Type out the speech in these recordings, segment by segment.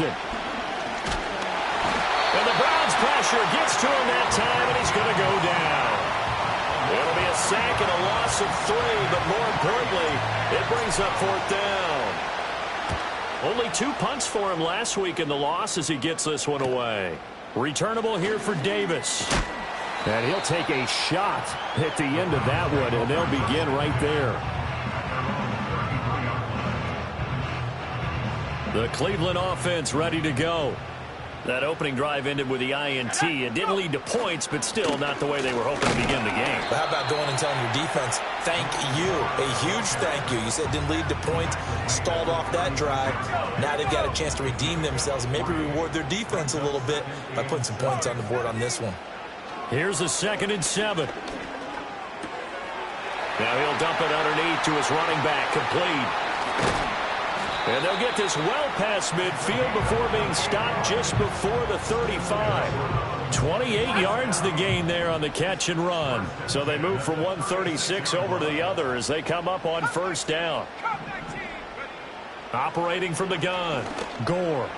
Williamson. And the Browns' pressure gets to him that time, and he's going to go down. It'll be a sack and a loss of 3, but more importantly, it brings up 4th down. Only 2 punts for him last week in the loss as he gets this one away. Returnable here for Davis. And he'll take a shot at the end of that one, and they'll begin right there. The Cleveland offense ready to go. That opening drive ended with the INT. It didn't lead to points, but still not the way they were hoping to begin the game. But how about going and telling your defense, thank you, a huge thank you. You said it didn't lead to points, stalled off that drive. Now they've got a chance to redeem themselves and maybe reward their defense a little bit by putting some points on the board on this one. Here's a 2nd and 7. Now he'll dump it underneath to his running back, complete. And they'll get this well past midfield before being stopped just before the 35. 28 yards the gain there on the catch and run. So they move from 136 over to the other as they come up on 1st down. Operating from the gun, Gore.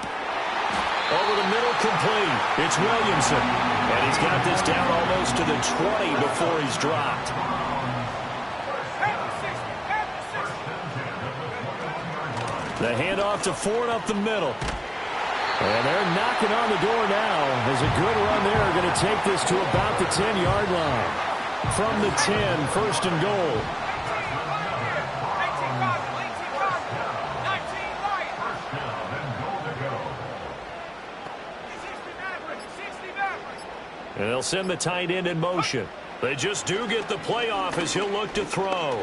Over the middle, complete. It's Williamson. And he's got this down almost to the 20 before he's dropped. The handoff to Ford up the middle. And they're knocking on the door now. There's a good run there. Going to take this to about the 10-yard line. From the 10, 1st and goal. And they'll send the tight end in motion. They just do get the playoff as he'll look to throw.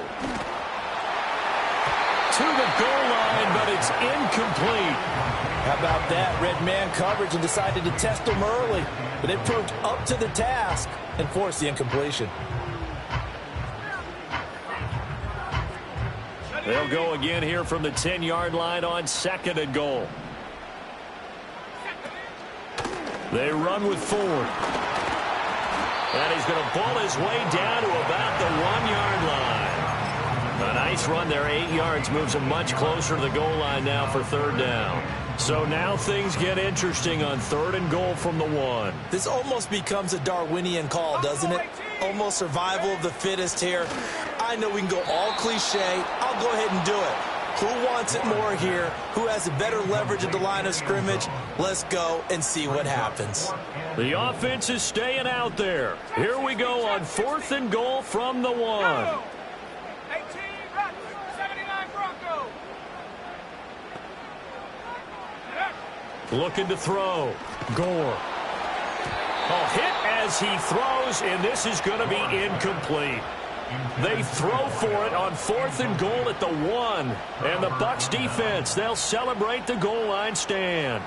To the goal line, but it's incomplete. How about that? Red man coverage and decided to test him early. But it proved up to the task and forced the incompletion. They'll go again here from the 10-yard line on 2nd and goal. They run with Ford. And he's going to pull his way down to about the 1-yard line. A nice run there, 8 yards, moves him much closer to the goal line now for 3rd down. So now things get interesting on 3rd and goal from the 1. This almost becomes a Darwinian call, doesn't it? Almost survival of the fittest here. I know we can go all cliche. I'll go ahead and do it. Who wants it more here? Who has a better leverage at the line of scrimmage? Let's go and see what happens. The offense is staying out there. Here we go on 4th and goal from the 1. Looking to throw. Gore. Hit as he throws, and this is going to be incomplete. They throw for it on 4th and goal at the 1. And the Bucs defense, they'll celebrate the goal line stand.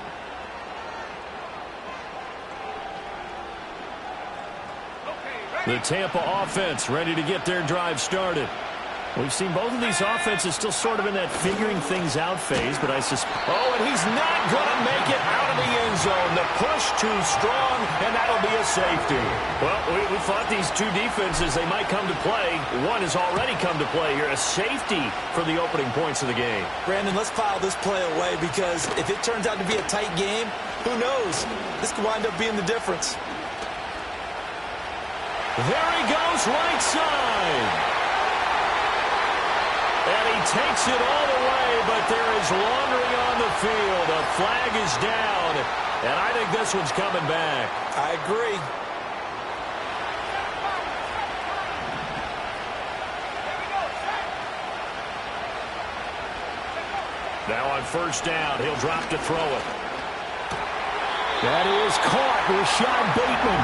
The Tampa offense ready to get their drive started. We've seen both of these offenses still sort of in that figuring things out phase, but I suspect... Oh, and he's not going to make it out of the end zone. The push too strong, and that'll be a safety. Well, we thought these two defenses, they might come to play. One has already come to play here, a safety for the opening points of the game. Brandon, let's file this play away because if it turns out to be a tight game, who knows? This could wind up being the difference. There he goes, right side. And he takes it all the way, but there is laundering on the field. A flag is down, and I think this one's coming back. I agree. Now on 1st down, he'll drop to throw it. That is caught, Rashad Bateman.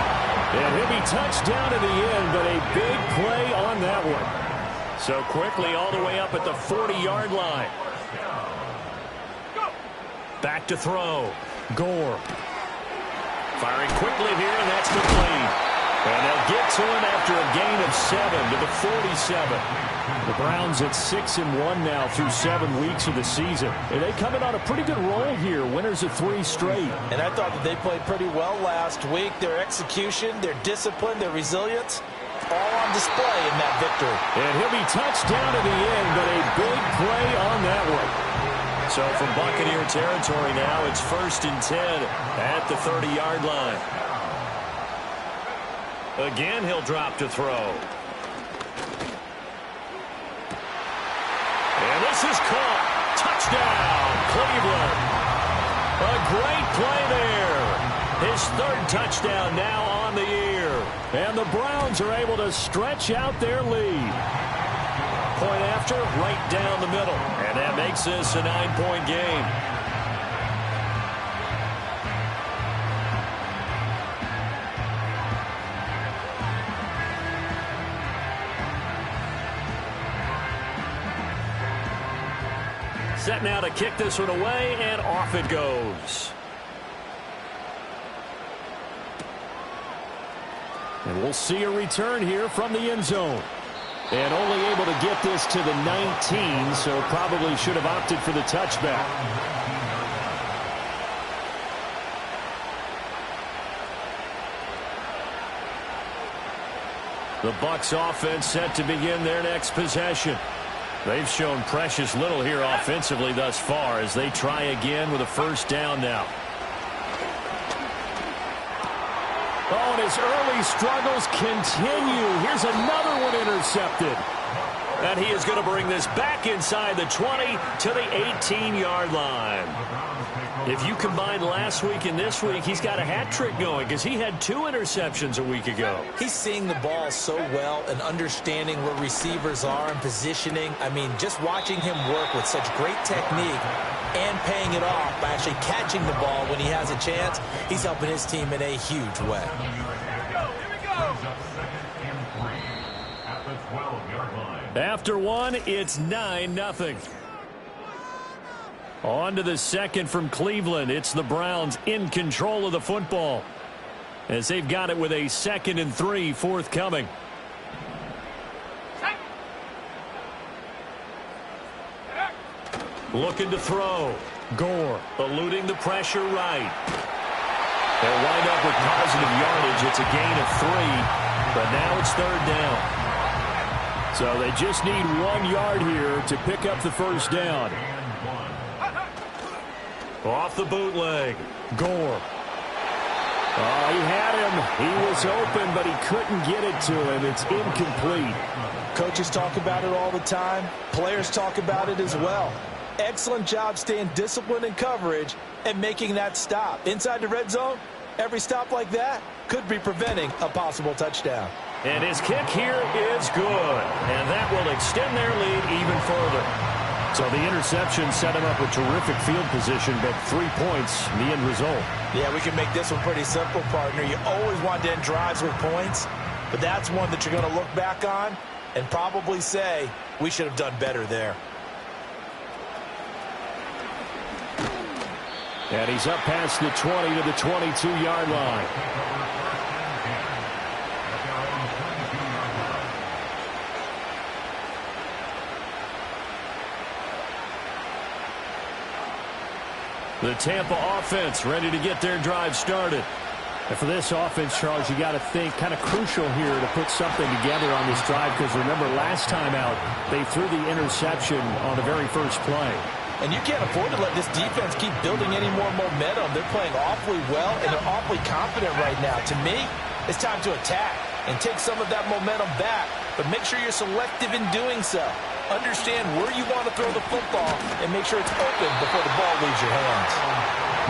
And he'll be touched down in the end, but a big play on that one. So quickly all the way up at the 40-yard line. Back to throw. Gore. Firing quickly here, and that's complete. And they'll get to him after a gain of 7 to the 47. The Browns at 6-1 now through 7 weeks of the season. And they come in on a pretty good roll here. Winners of 3 straight. And I thought that they played pretty well last week. Their execution, their discipline, their resilience, all on display in that victory. And he'll be touched down at the end, but a big play on that one. So from Buccaneer territory now, it's 1st and 10 at the 30-yard line. Again, he'll drop to throw. And this is caught. Touchdown, Cleveland. A great play there. His 3rd touchdown now on the year. And the Browns are able to stretch out their lead. Point after, right down the middle. And that makes this a 9-point game. Set now to kick this one away, and off it goes. And we'll see a return here from the end zone. And only able to get this to the 19, so probably should have opted for the touchback. The Bucs offense set to begin their next possession. They've shown precious little here offensively thus far as they try again with a 1st down now. Oh, and his early struggles continue. Here's another one intercepted. And he is going to bring this back inside the 20 to the 18-yard line. If you combine last week and this week, he's got a hat trick going because he had 2 interceptions a week ago. He's seeing the ball so well and understanding where receivers are and positioning. I mean, just watching him work with such great technique and paying it off by actually catching the ball when he has a chance, he's helping his team in a huge way. After one, it's 9-0. On to the 2nd from Cleveland. It's the Browns in control of the football as they've got it with a 2nd and 3 forthcoming. Looking to throw. Gore eluding the pressure right. They'll wind up with positive yardage. It's a gain of 3, but now it's 3rd down. So they just need 1 yard here to pick up the 1st down. Off the bootleg. Gore. Oh, he had him. He was open, but he couldn't get it to him. It's incomplete. Coaches talk about it all the time. Players talk about it as well. Excellent job staying disciplined in coverage and making that stop. Inside the red zone, every stop like that could be preventing a possible touchdown. And his kick here is good. And that will extend their lead even further. So the interception set him up with terrific field position, but 3 points, the end result. Yeah, we can make this one pretty simple, partner. You always want to end drives with points, but that's one that you're going to look back on and probably say, we should have done better there. And he's up past the 20 to the 22-yard line. The Tampa offense ready to get their drive started. And for this offense, Charles, you got to think kind of crucial here to put something together on this drive because remember last time out they threw the interception on the very first play. And you can't afford to let this defense keep building any more momentum. They're playing awfully well and they're awfully confident right now. To me, it's time to attack and take some of that momentum back, but make sure you're selective in doing so. Understand where you want to throw the football and make sure it's open before the ball leaves your hands.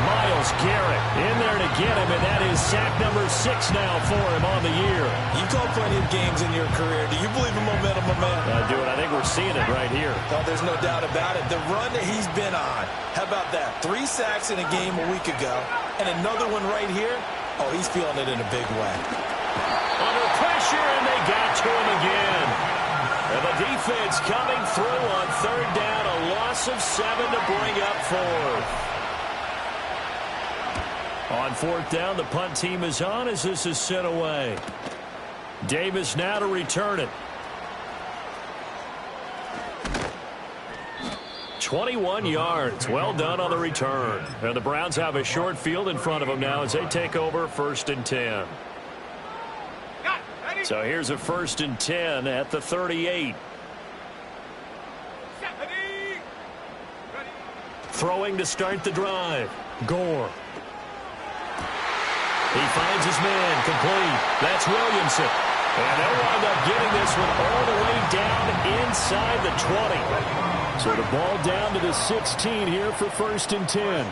Myles Garrett in there to get him, and that is sack number 6 now for him on the year. You've called plenty of games in your career. Do you believe in momentum, my man? I do, and I think we're seeing it right here. Oh, there's no doubt about it. The run that he's been on, how about that? 3 sacks in a game a week ago, and another one right here. Oh, he's feeling it in a big way. Under pressure, and they got to him again. And the defense coming through on 3rd down, a loss of 7 to bring up 4th. On 4th down, the punt team is on as this is sent away. Davis now to return it. 21 yards. Well done on the return. And the Browns have a short field in front of them now as they take over 1st and 10. So here's a 1st and 10 at the 38. Throwing to start the drive. Gore. He finds his man, complete. That's Williamson. And they'll wind up getting this one all the way down inside the 20. So the ball down to the 16 here for 1st and 10.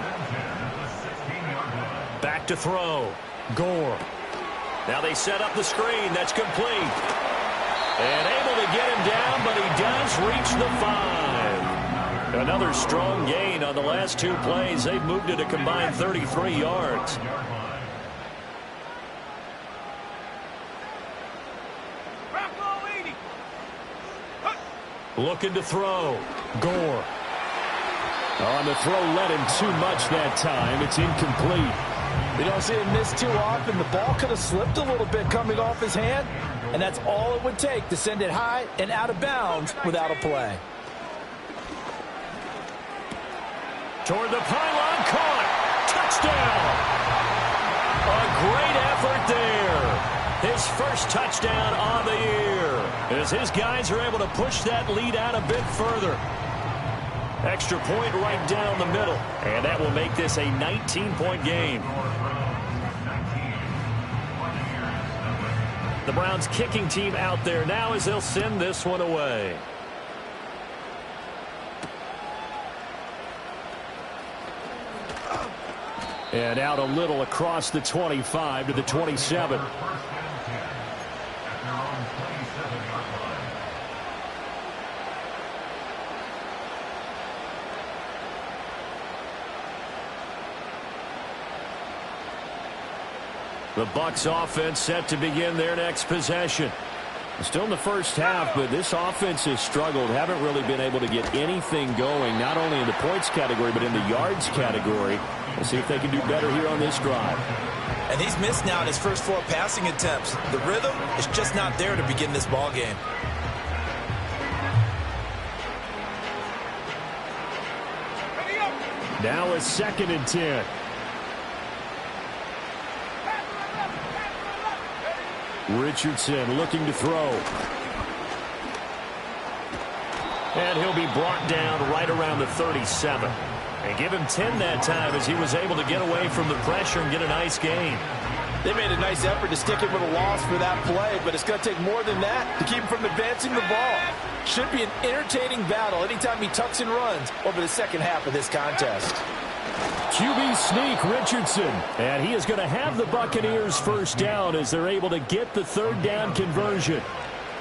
Back to throw. Gore. Now they set up the screen. That's complete. And able to get him down, but he does reach the 5. Another strong gain on the last 2 plays. They've moved it a combined 33 yards. Looking to throw. Gore. On the throw, led him too much that time. It's incomplete. We don't see him miss too often. The ball could have slipped a little bit coming off his hand, and that's all it would take to send it high and out of bounds without a play. Toward the pylon, caught. Touchdown. A great effort there. His first touchdown on the year, as his guys are able to push that lead out a bit further. Extra point right down the middle, and that will make this a 19-point game. The Browns kicking team out there now as they'll send this one away. And out a little across the 25 to the 27. The Bucs offense set to begin their next possession. Still in the first half, but this offense has struggled. Haven't really been able to get anything going, not only in the points category, but in the yards category. We'll see if they can do better here on this drive. And he's missed now in his first 4 passing attempts. The rhythm is just not there to begin this ball game. Now a 2nd and 10. Richardson looking to throw. And he'll be brought down right around the 37. And give him 10 that time as he was able to get away from the pressure and get a nice gain. They made a nice effort to stick him with a loss for that play, but it's going to take more than that to keep him from advancing the ball. Should be an entertaining battle anytime he tucks and runs over the second half of this contest. QB sneak, Richardson. And he is going to have the Buccaneers first down as they're able to get the 3rd down conversion.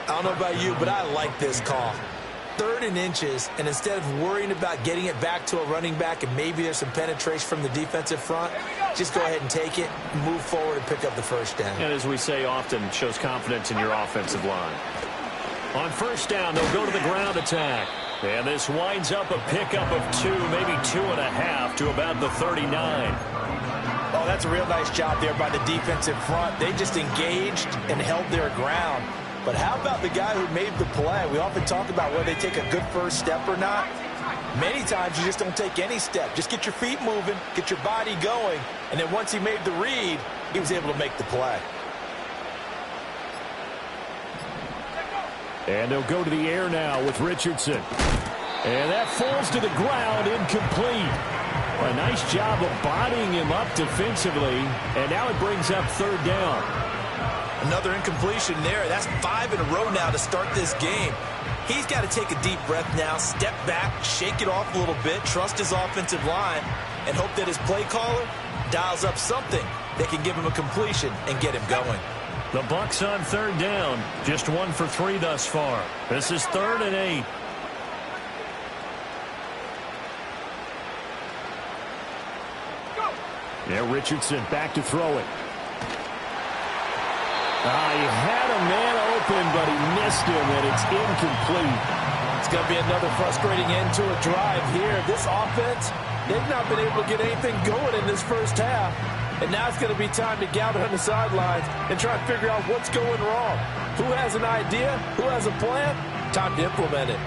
I don't know about you, but I like this call. 3rd and inches, and instead of worrying about getting it back to a running back and maybe there's some penetration from the defensive front, just go ahead and take it, move forward, and pick up the first down. And as we say often, it shows confidence in your offensive line. On first down, they'll go to the ground attack. And this winds up a pickup of 2, maybe 2.5 to about the 39. Oh, that's a real nice job there by the defensive front. They just engaged and held their ground. But how about the guy who made the play? We often talk about whether they take a good first step or not. Many times you just don't take any step. Just get your feet moving, get your body going, and then once he made the read, he was able to make the play. And they'll go to the air now with Richardson. And that falls to the ground, incomplete. A nice job of bodying him up defensively, and now it brings up 3rd down. Another incompletion there. That's 5 in a row now to start this game. He's got to take a deep breath now, step back, shake it off a little bit, trust his offensive line, and hope that his play caller dials up something that can give him a completion and get him going. The Bucs on 3rd down, just 1 for 3 thus far. This is 3rd and 8. Yeah, Richardson back to throw it. He had a man open, but he missed him, and it's incomplete. It's going to be another frustrating end to a drive here. This offense, they've not been able to get anything going in this first half. And now it's going to be time to gather on the sidelines and try and figure out what's going wrong. Who has an idea? Who has a plan? Time to implement it.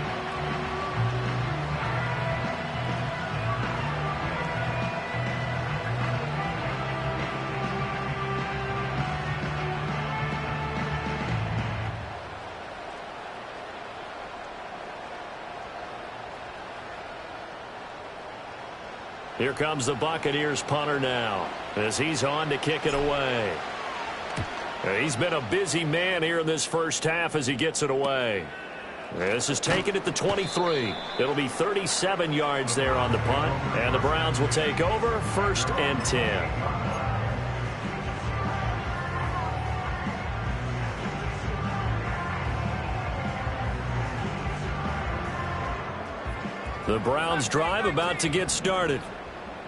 Here comes the Buccaneers punter now as he's on to kick it away. He's been a busy man here in this first half as he gets it away. This is taken at the 23. It'll be 37 yards there on the punt, and the Browns will take over 1st and 10. The Browns drive about to get started.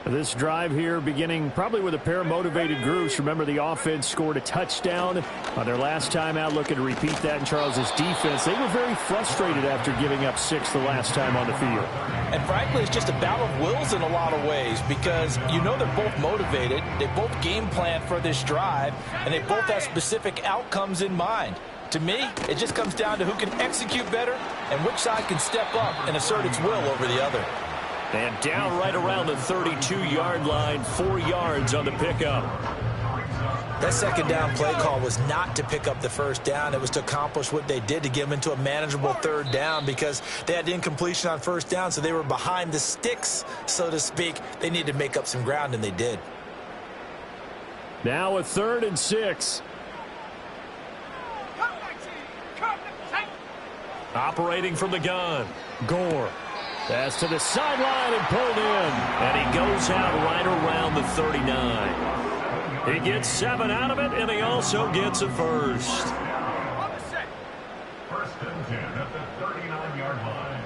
This drive here beginning probably with a pair of motivated groups. Remember, the offense scored a touchdown on their last time out, looking to repeat that in Charles's defense. They were very frustrated after giving up 6 the last time on the field. And frankly, it's just a battle of wills in a lot of ways because you know they're both motivated. They both game plan for this drive, and they both have specific outcomes in mind. To me, it just comes down to who can execute better and which side can step up and assert its will over the other. And down right around the 32-yard line, 4 yards on the pickup. That second down play call was not to pick up the first down. It was to accomplish what they did to get them into a manageable third down because they had incompletion on first down, so they were behind the sticks, so to speak. They needed to make up some ground, and they did. Now a 3rd and 6. Operating from the gun. Gore. Pass to the sideline and pulled in. And he goes out right around the 39. He gets 7 out of it, and he also gets a first. 1st and 10 at the 39-yard line.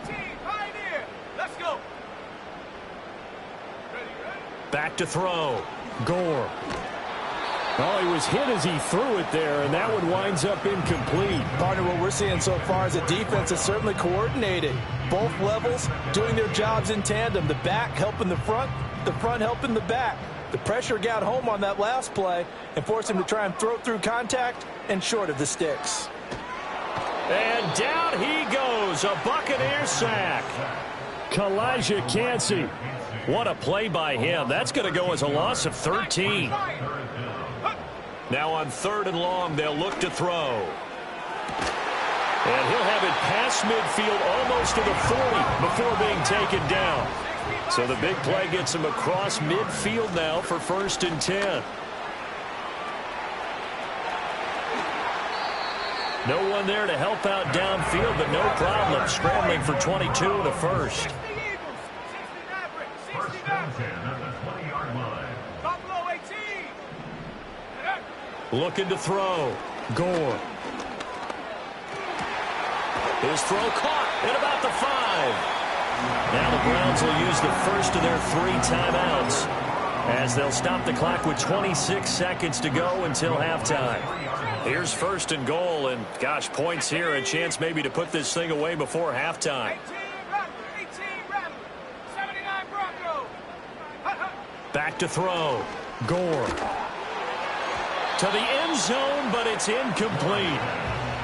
18, Pioneer. Let's go. Ready. Back to throw. Gore. Oh, he was hit as he threw it there, and that one winds up incomplete. Partner, what we're seeing so far is a defense that's certainly coordinated. Both levels doing their jobs in tandem. The back helping the front helping the back. The pressure got home on that last play and forced him to try and throw through contact and short of the sticks. And down he goes, a Buccaneer sack. Kalijah Kancey. What a play by him. That's going to go as a loss of 13. Now on 3rd and long, they'll look to throw. And he'll have it past midfield almost to the 40 before being taken down. So the big play gets him across midfield now for 1st and 10. No one there to help out downfield, but no problem. Scrambling for 22 and a first. 1st and 10 at the 20-yard line. Buffalo 18. Looking to throw. Gore. His throw caught at about the 5. Now the Browns will use the first of their 3 timeouts as they'll stop the clock with 26 seconds to go until halftime. Here's 1st and goal, and gosh, points here, a chance maybe to put this thing away before halftime. 18 Rattler, 79 Bronco. Back to throw. Gore. To the end zone, but it's incomplete.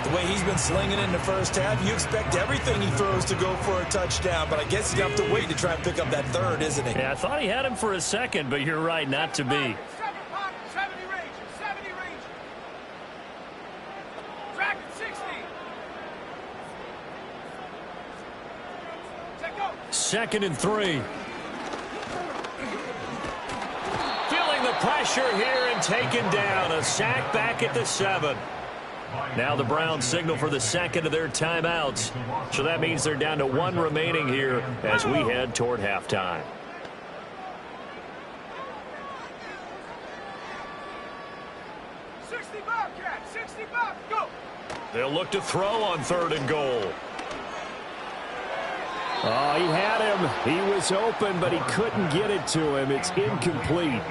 The way he's been slinging in the first half, you expect everything he throws to go for a touchdown, but I guess he's going to have to wait to try and pick up that 3rd, isn't he? Yeah, I thought he had him for a second, but you're right, not to be. 70 Ranger. Dragon 60. Check go. 2nd and 3. Feeling the pressure here and taken down. A sack back at the 7. Now the Browns signal for the 2nd of their timeouts. So that means they're down to 1 remaining here as we head toward halftime. Go. They'll look to throw on 3rd and goal. Oh, he had him. He was open, but he couldn't get it to him. It's incomplete.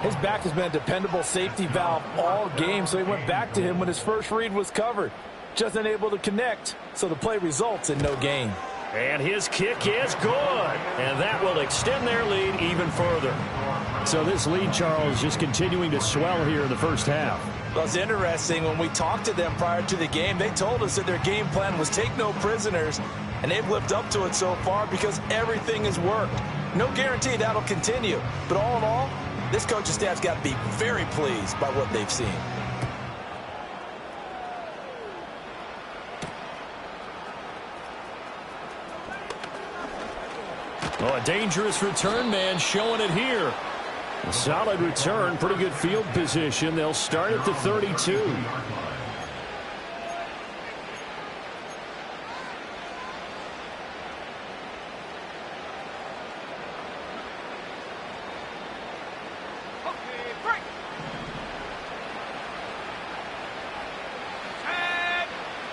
His back has been a dependable safety valve all game, so he went back to him when his first read was covered. Just unable to connect, so the play results in no gain. And his kick is good. And that will extend their lead even further. So this lead, Charles, just continuing to swell here in the first half. Well, it's interesting. When we talked to them prior to the game, they told us that their game plan was take no prisoners, and they've lived up to it so far because everything has worked. No guarantee that'll continue. But all in all, this coaching staff's got to be very pleased by what they've seen. Oh, a dangerous return man showing it here. A solid return, pretty good field position. They'll start at the 32.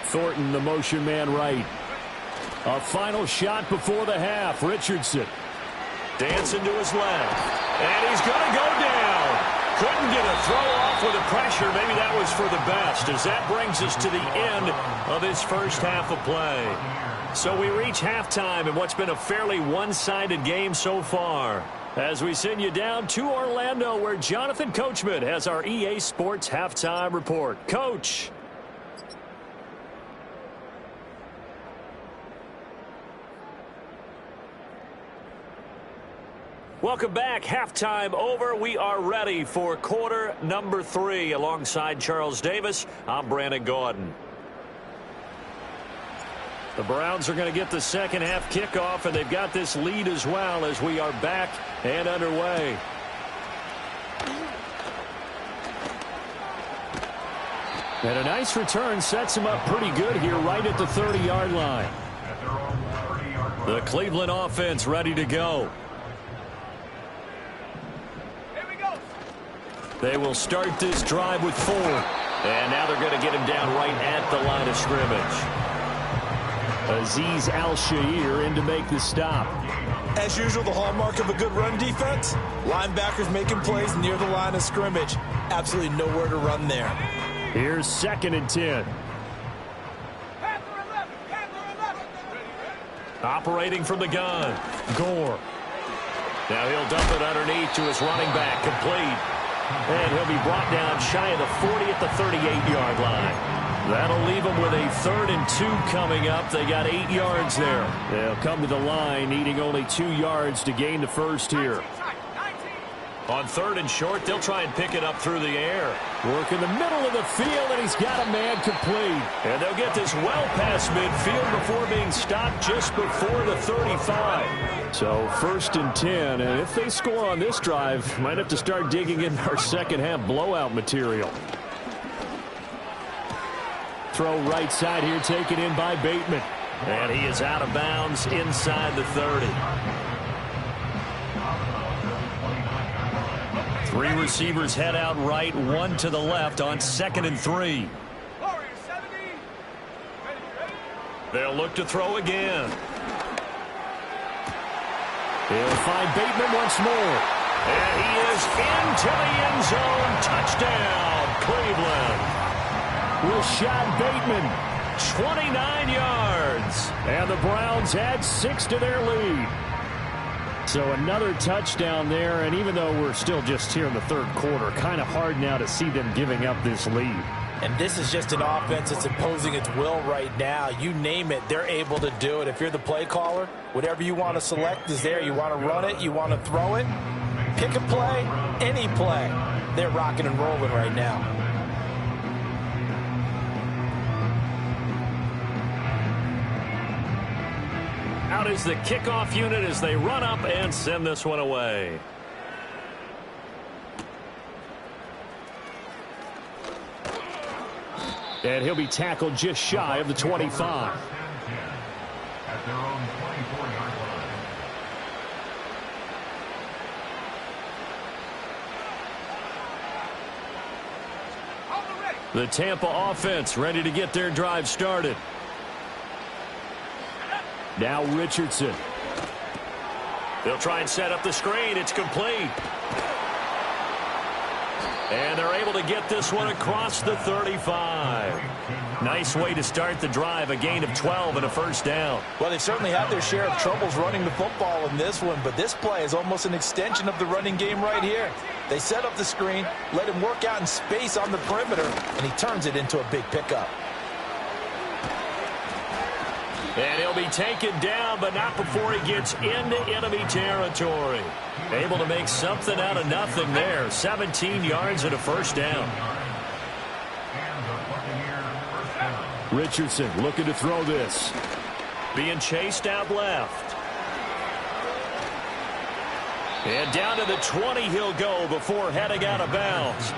Thornton, the motion man right. A final shot before the half. Richardson. Dancing to his left. And he's going to go down. Couldn't get a throw off with the pressure. Maybe that was for the best, as that brings us to the end of this first half of play. So we reach halftime in what's been a fairly one-sided game so far, as we send you down to Orlando, where Jonathan Coachman has our EA Sports halftime report. Coach. Welcome back. Halftime over. We are ready for quarter number 3. Alongside Charles Davis, I'm Brandon Gaudin. The Browns are going to get the second half kickoff, and they've got this lead as well as we are back and underway. And a nice return sets them up pretty good here right at the 30-yard line. The Cleveland offense ready to go. They will start this drive with 4. And now they're going to get him down right at the line of scrimmage. Azeez Al-Shaair in to make the stop. As usual, the hallmark of a good run defense, linebackers making plays near the line of scrimmage. Absolutely nowhere to run there. Here's 2nd and 10. Operating from the gun. Gore. Now he'll dump it underneath to his running back. Complete. And he'll be brought down shy of the 40 at the 38-yard line. That'll leave them with a 3rd and 2 coming up. They got 8 yards there. They'll come to the line, needing only 2 yards to gain the first here. On 3rd and short, they'll try and pick it up through the air. Work in the middle of the field, and he's got a man complete. And they'll get this well past midfield before being stopped just before the 35. So 1st and 10, and if they score on this drive, might have to start digging in our second half blowout material. Throw right side here, taken in by Bateman. And he is out of bounds inside the 30. 3 receivers head out right, 1 to the left on 2nd and 3. They'll look to throw again. He'll find Bateman once more. And he is into the end zone. Touchdown, Cleveland. Rashad Bateman. 29 yards. And the Browns add 6 to their lead. So another touchdown there, and even though we're still just here in the 3rd quarter, kind of hard now to see them giving up this lead. And this is just an offense that's imposing its will right now. You name it, they're able to do it. If you're the play caller, whatever you want to select is there. You want to run it, you want to throw it, pick a play, any play. They're rocking and rolling right now. Out is the kickoff unit as they run up and send this one away. And he'll be tackled just shy of the 25. At their own 24-yard line. The Tampa offense ready to get their drive started. Now Richardson. They'll try and set up the screen. It's complete. And they're able to get this one across the 35. Nice way to start the drive, a gain of 12 and a first down. Well, they certainly had their share of troubles running the football in this one, but this play is almost an extension of the running game right here. They set up the screen, let him work out in space on the perimeter, and he turns it into a big pickup. And he'll be taken down, but not before he gets into enemy territory. Able to make something out of nothing there. 17 yards and a first down. Richardson looking to throw this. Being chased out left. And down to the 20 he'll go before heading out of bounds.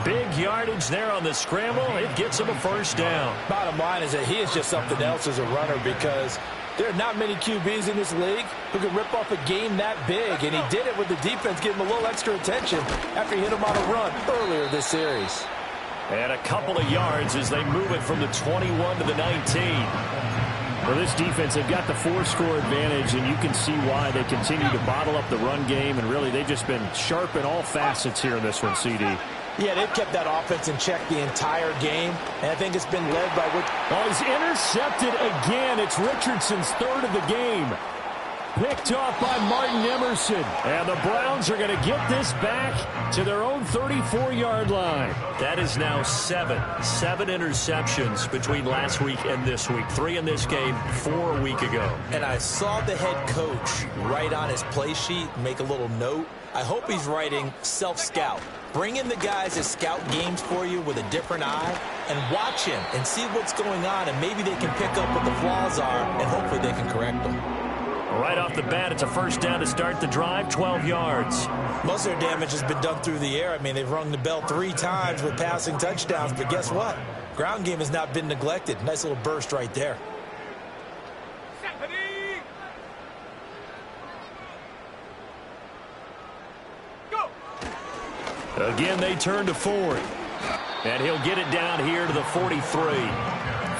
Big yardage there on the scramble. It gets him a first down. Bottom line is that he is just something else as a runner, because there are not many QBs in this league who can rip off a game that big, and he did it with the defense giving him a little extra attention after he hit him on a run earlier this series. And a couple of yards as they move it from the 21 to the 19. For this defense, they've got the 4-score advantage, and you can see why they continue to bottle up the run game, and really they've just been sharp in all facets here in this one, CD. Yeah, they've kept that offense in check the entire game, and I think it's been led by Oh, he's intercepted again. It's Richardson's third of the game. Picked off by Martin Emerson. And the Browns are going to get this back to their own 34-yard line. That is now seven interceptions between last week and this week. 3 in this game, 4 a week ago. And I saw the head coach write on his play sheet, make a little note. I hope he's writing self-scout. Bring in the guys that scout games for you with a different eye and watch him and see what's going on, and maybe they can pick up what the flaws are, and hopefully they can correct them. Right off the bat, it's a first down to start the drive, 12 yards. Most of their damage has been done through the air. I mean, they've rung the bell 3 times with passing touchdowns, but guess what? Ground game has not been neglected. Nice little burst right there. Again, they turn to Ford. And he'll get it down here to the 43.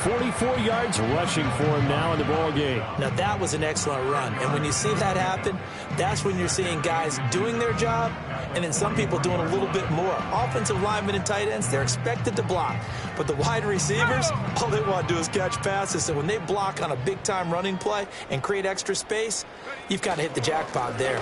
44 yards rushing for him now in the ball game. Now, that was an excellent run. And when you see that happen, that's when you're seeing guys doing their job and then some people doing a little bit more. Offensive linemen and tight ends, they're expected to block. But the wide receivers, all they want to do is catch passes. So when they block on a big-time running play and create extra space, you've got to hit the jackpot there.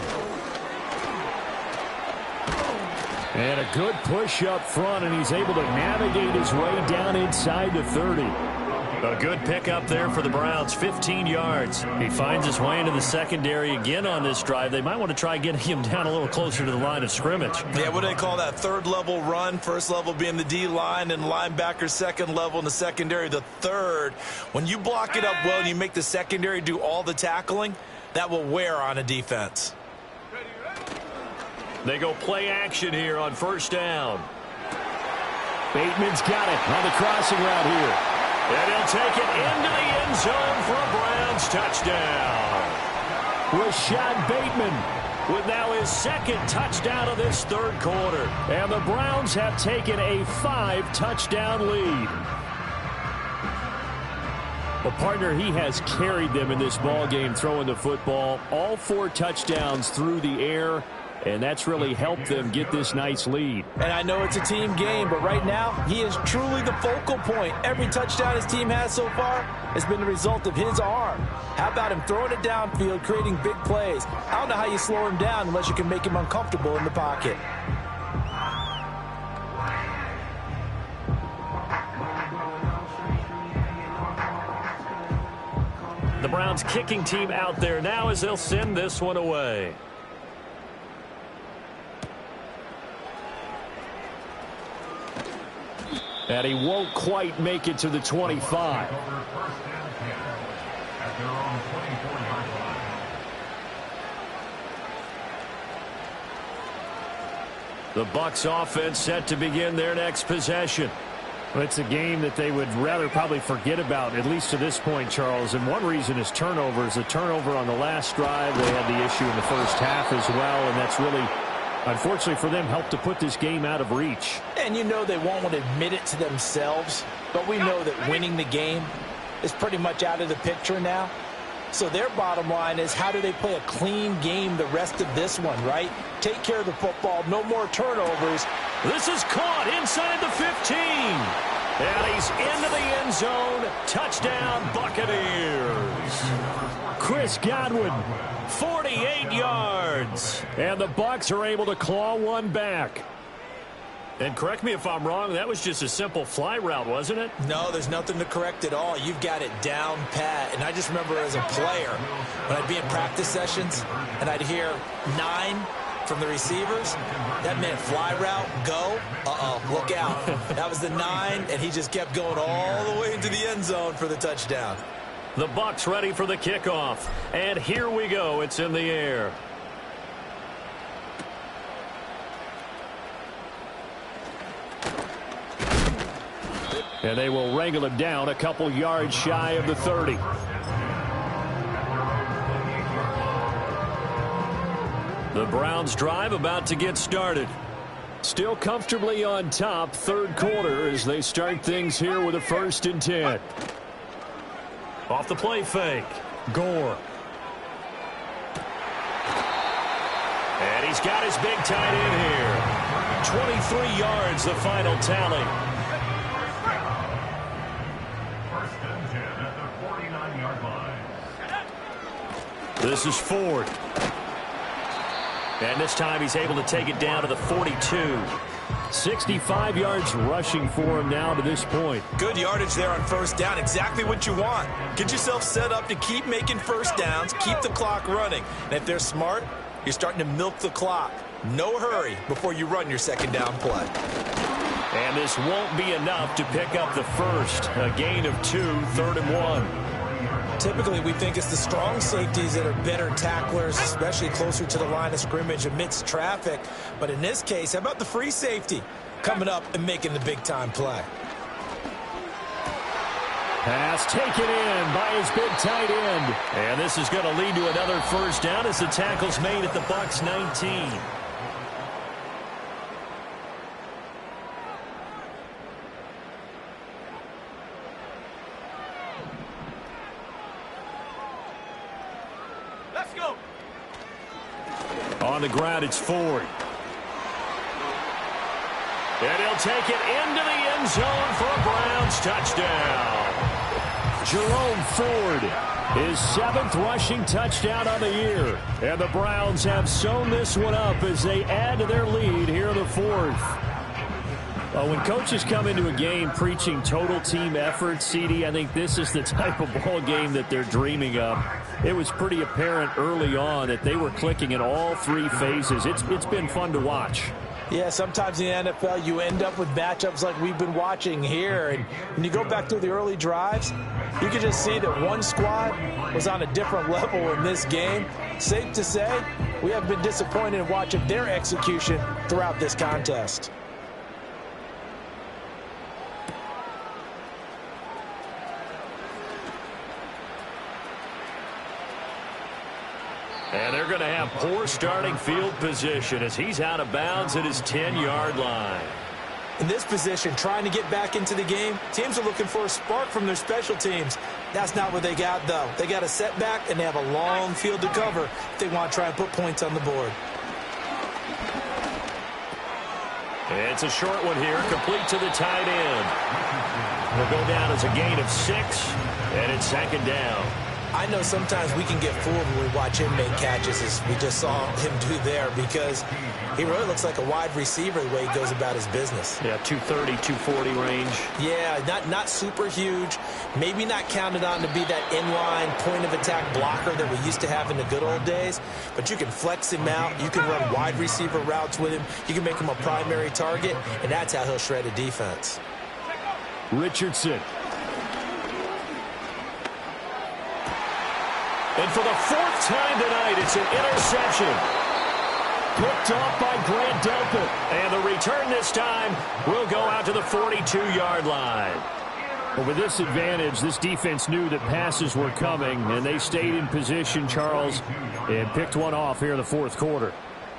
And a good push up front, and he's able to navigate his way down inside the 30. A good pickup there for the Browns, 15 yards. He finds his way into the secondary again on this drive. They might want to try getting him down a little closer to the line of scrimmage. Yeah, what do they call that? Third level run, first level being the D-line, and linebacker second level, and the secondary the third. When you block it up well and you make the secondary do all the tackling, that will wear on a defense. They go play action here on first down. Bateman's got it on the crossing route here. And he'll take it into the end zone for a Browns touchdown. Rashad Bateman with now his second touchdown of this third quarter. And the Browns have taken a 5-touchdown lead. Well, partner, he has carried them in this ball game throwing the football. All 4 touchdowns through the air. And that's really helped them get this nice lead. And I know it's a team game, but right now, he is truly the focal point. Every touchdown his team has so far has been the result of his arm. How about him throwing it downfield, creating big plays? I don't know how you slow him down unless you can make him uncomfortable in the pocket. The Browns kicking team out there now as they'll send this one away. And he won't quite make it to the 25. The Bucs offense set to begin their next possession. Well, it's a game that they would rather probably forget about, at least to this point, Charles. And one reason is turnovers. A turnover on the last drive. They had the issue in the first half as well, and that's really, unfortunately for them, helped to put this game out of reach. And you know they won't want to admit it to themselves, but we know that winning the game is pretty much out of the picture now. So their bottom line is, how do they play a clean game the rest of this one, right? Take care of the football, no more turnovers. This is caught inside the 15. And he's into the end zone. Touchdown, Buccaneers. Chris Godwin, 48 yards. And the Bucs are able to claw one back. And correct me if I'm wrong, that was just a simple fly route, wasn't it? No, there's nothing to correct at all. You've got it down pat. And I just remember as a player, when I'd be in practice sessions and I'd hear 9 from the receivers, that meant fly route, go. Look out. That was the 9, and he just kept going all the way into the end zone for the touchdown. The Bucs ready for the kickoff. And here we go. It's in the air. And they will wrangle him down a couple yards shy of the 30. The Browns drive about to get started. Still comfortably on top, third quarter as they start things here with a 1st and 10. Off the play fake, Gore. And he's got his big tight end here. 23 yards, the final tally. 1st and 10 at the 49-yard line. This is Ford. And this time he's able to take it down to the 42. 65 yards rushing for him now to this point. Good yardage there on 1st down. Exactly what you want. Get yourself set up to keep making 1st downs, keep the clock running. And if they're smart, you're starting to milk the clock. No hurry before you run your 2nd down play. And this won't be enough to pick up the first. A gain of 2, 3rd and 1. Typically, we think it's the strong safeties that are better tacklers, especially closer to the line of scrimmage amidst traffic. But in this case, how about the free safety coming up and making the big-time play? Pass taken in by his big tight end. And this is going to lead to another 1st down as the tackle's made at the Bucs 19. On the ground, it's Ford. And he'll take it into the end zone for a Browns touchdown. Jerome Ford, his 7th rushing touchdown on the year. And the Browns have sewn this one up as they add to their lead here in the 4th. When coaches come into a game preaching total team effort, CD, I think this is the type of ball game that they're dreaming of. It was pretty apparent early on that they were clicking in all 3 phases. It's been fun to watch. Yeah, sometimes in the NFL you end up with matchups like we've been watching here. And when you go back through the early drives, you can just see that one squad was on a different level in this game. Safe to say, we have been disappointed in watching their execution throughout this contest. And they're going to have poor starting field position as he's out of bounds at his 10-yard line. In this position, trying to get back into the game, teams are looking for a spark from their special teams. That's not what they got, though. They got a setback, and they have a long field to cover if they want to try and put points on the board. It's a short one here, complete to the tight end. Will go down as a gain of 6, and it's 2nd down. I know sometimes we can get fooled when we watch him make catches, as we just saw him do there, because he really looks like a wide receiver the way he goes about his business. Yeah, 230, 240 range. Yeah, not super huge. Maybe not counted on to be that inline point-of-attack blocker that we used to have in the good old days, but you can flex him out. You can run wide receiver routes with him. You can make him a primary target, and that's how he'll shred a defense. Richardson. And for the 4th time tonight, it's an interception. Picked off by Grant Delpit. And the return this time will go out to the 42-yard line. Well, with this advantage, this defense knew that passes were coming, and they stayed in position, Charles, and picked one off here in the 4th quarter.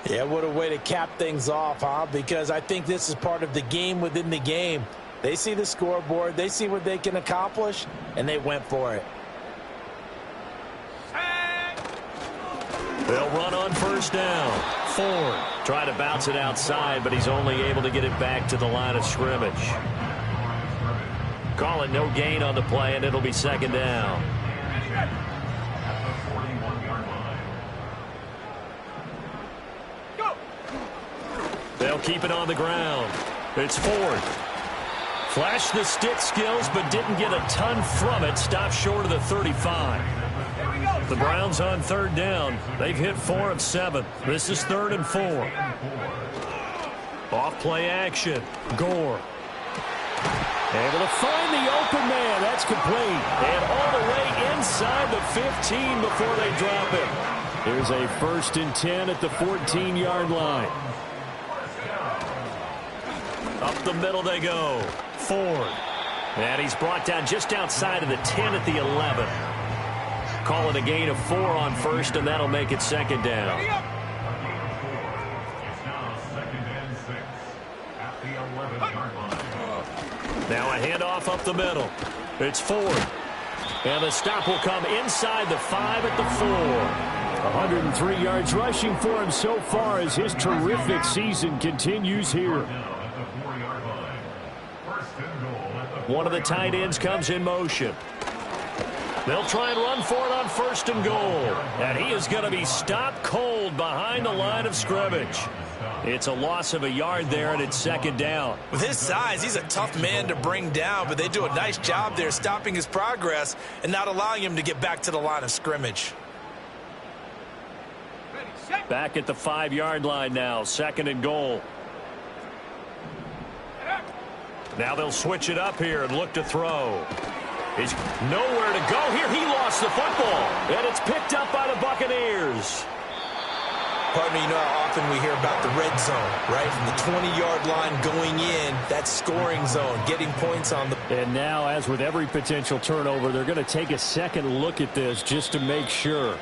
Yeah, what a way to cap things off, huh? Because I think this is part of the game within the game. They see the scoreboard, they see what they can accomplish, and they went for it. They'll run on 1st down. Ford trying to bounce it outside, but he's only able to get it back to the line of scrimmage. Call it no gain on the play, and it'll be 2nd down. They'll keep it on the ground. It's Ford. Flashed the stick skills, but didn't get a ton from it. Stopped short of the 35. The Browns on 3rd down. They've hit 4 of 7. This is 3rd and 4. Off play action. Gore. Able to find the open man. That's complete. And all the way inside the 15 before they drop him. Here's a 1st and 10 at the 14-yard line. Up the middle they go. Ford. And he's brought down just outside of the 10 at the 11. Call it a gain of 4 on first, and that'll make it second down. It's now 2nd and 6 at the 11-yard line. Now a handoff up the middle. It's Ford. And the stop will come inside the 5 at the 4. 103 yards rushing for him so far as his terrific season continues here. One of the tight ends comes in motion. They'll try and run for it on 1st and goal. And he is going to be stopped cold behind the line of scrimmage. It's a loss of a yard there, and it's second down. With his size, he's a tough man to bring down, but they do a nice job there stopping his progress and not allowing him to get back to the line of scrimmage. Back at the 5-yard line now, 2nd and goal. Now they'll switch it up here and look to throw. He's nowhere to go here. He lost the football, and it's picked up by the Buccaneers. Partner, you know how often we hear about the red zone, right? From the 20-yard line going in, that scoring zone, getting points on the... And now, as with every potential turnover, they're going to take a second look at this just to make sure.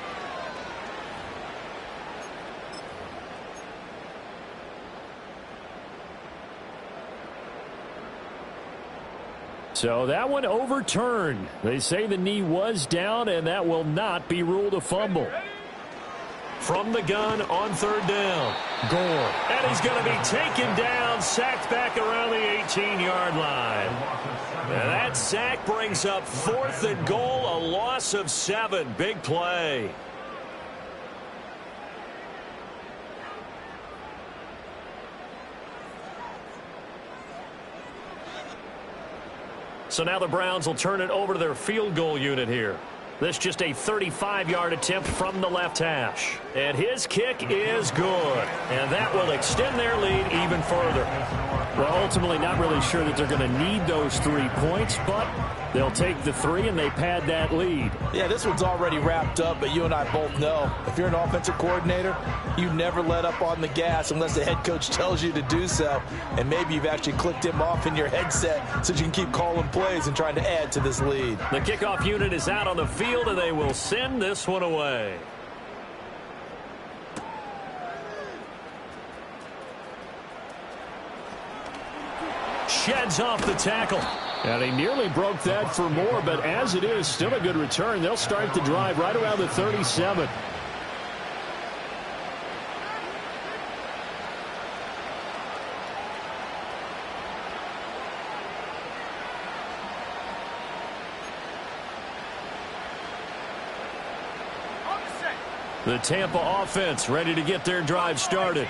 So that one overturned. They say the knee was down, and that will not be ruled a fumble. From the gun on 3rd down. Gore. And he's going to be taken down, sacked back around the 18-yard line. And that sack brings up 4th and goal, a loss of 7. Big play. So now the Browns will turn it over to their field goal unit here. This just a 35-yard attempt from the left hash. And his kick is good. And that will extend their lead even further. Well, ultimately not really sure that they're going to need those 3 points, but they'll take the 3 and they pad that lead. Yeah, this one's already wrapped up, but you and I both know if you're an offensive coordinator, you never let up on the gas unless the head coach tells you to do so. And maybe you've actually clicked him off in your headset so you can keep calling plays and trying to add to this lead. The kickoff unit is out on the field, and they will send this one away. Sheds off the tackle. And he nearly broke that for more, but as it is, still a good return. They'll start the drive right around the 37. The Tampa offense ready to get their drive started.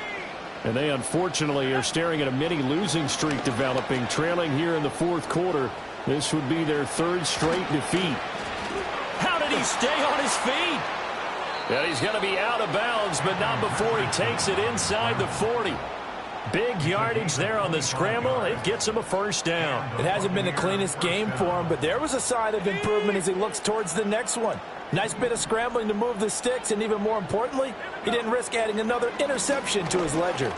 And they unfortunately are staring at a mini losing streak developing, trailing here in the 4th quarter. This would be their 3rd straight defeat. How did he stay on his feet? And he's going to be out of bounds, but not before he takes it inside the 40. Big yardage there on the scramble. It gets him a 1st down. It hasn't been the cleanest game for him, but there was a sign of improvement as he looks towards the next one. Nice bit of scrambling to move the sticks, and even more importantly, he didn't risk adding another interception to his ledger. And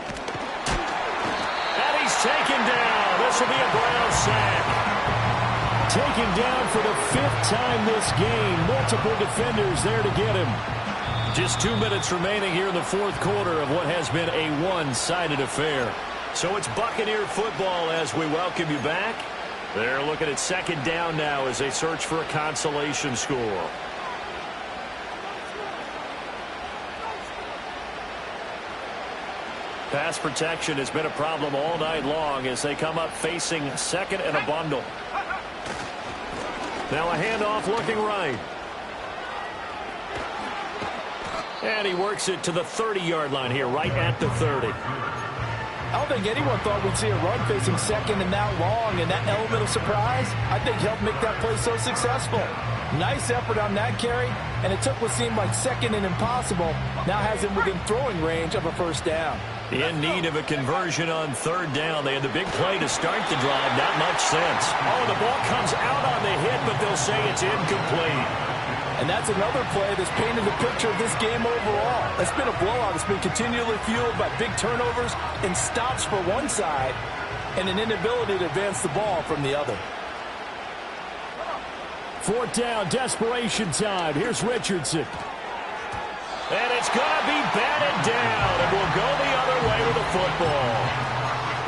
he's taken down. This will be a Brown sack. Taken down for the 5th time this game. Multiple defenders there to get him. Just 2 minutes remaining here in the 4th quarter of what has been a one-sided affair. So it's Buccaneer football as we welcome you back. They're looking at 2nd down now as they search for a consolation score. Pass protection has been a problem all night long as they come up facing 2nd and a bundle. Now a handoff looking right. And he works it to the 30-yard line here, right at the 30. I don't think anyone thought we'd see a run facing 2nd and that long, and that element of surprise, I think, helped make that play so successful. Nice effort on that carry, and it took what seemed like 2nd and impossible, now has him within throwing range of a 1st down. In need of a conversion on 3rd down. They had the big play to start the drive. Not much sense. Oh, the ball comes out on the hit, but they'll say it's incomplete. And that's another play that's painted the picture of this game overall. It's been a blowout. It's been continually fueled by big turnovers and stops for one side and an inability to advance the ball from the other. 4th down, desperation time. Here's Richardson. And it's going to be batted down, and will go the other way with the football.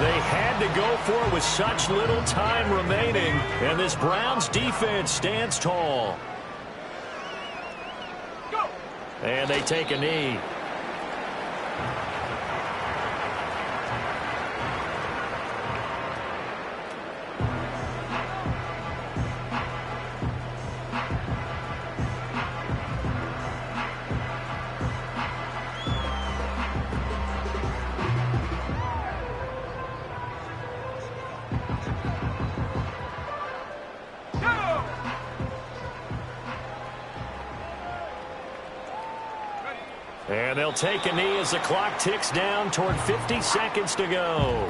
They had to go for it with such little time remaining, and this Browns defense stands tall. Go. And they take a knee. And they'll take a knee as the clock ticks down toward 50 seconds to go.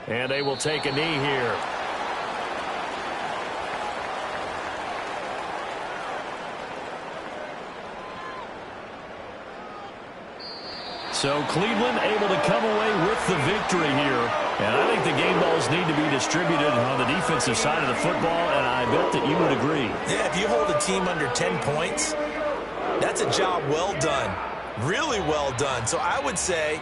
And they will take a knee here. So Cleveland able to come away with the victory here. And I think the game balls need to be distributed on the defensive side of the football, and I bet that you would agree. Yeah, if you hold a team under 10 points, that's a job well done. Really well done. So I would say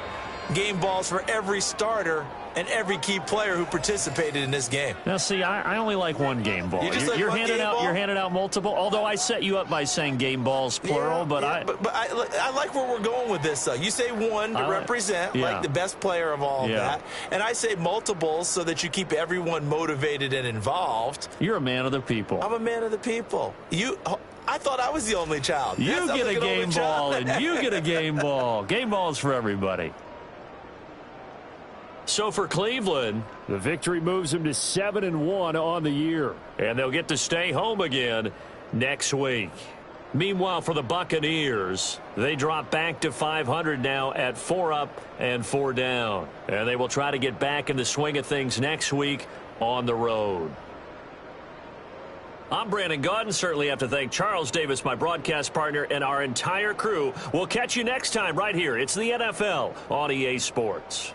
game balls for every starter and every key player who participated in this game. Now, see, I only like one game ball. You're handing out multiple, although I set you up by saying game balls, plural. But I like where we're going with this, though. You say one to represent, like the best player of all of that. And I say multiples so that you keep everyone motivated and involved. You're a man of the people. I'm a man of the people. I thought I was the only child. You get a game ball, and you get a game ball. Game balls for everybody. So for Cleveland, the victory moves them to 7-1 on the year. And they'll get to stay home again next week. Meanwhile, for the Buccaneers, they drop back to 500 now at 4 up and 4 down. And they will try to get back in the swing of things next week on the road. I'm Brandon Gaudin. Certainly have to thank Charles Davis, my broadcast partner, and our entire crew. We'll catch you next time right here. It's the NFL on EA Sports.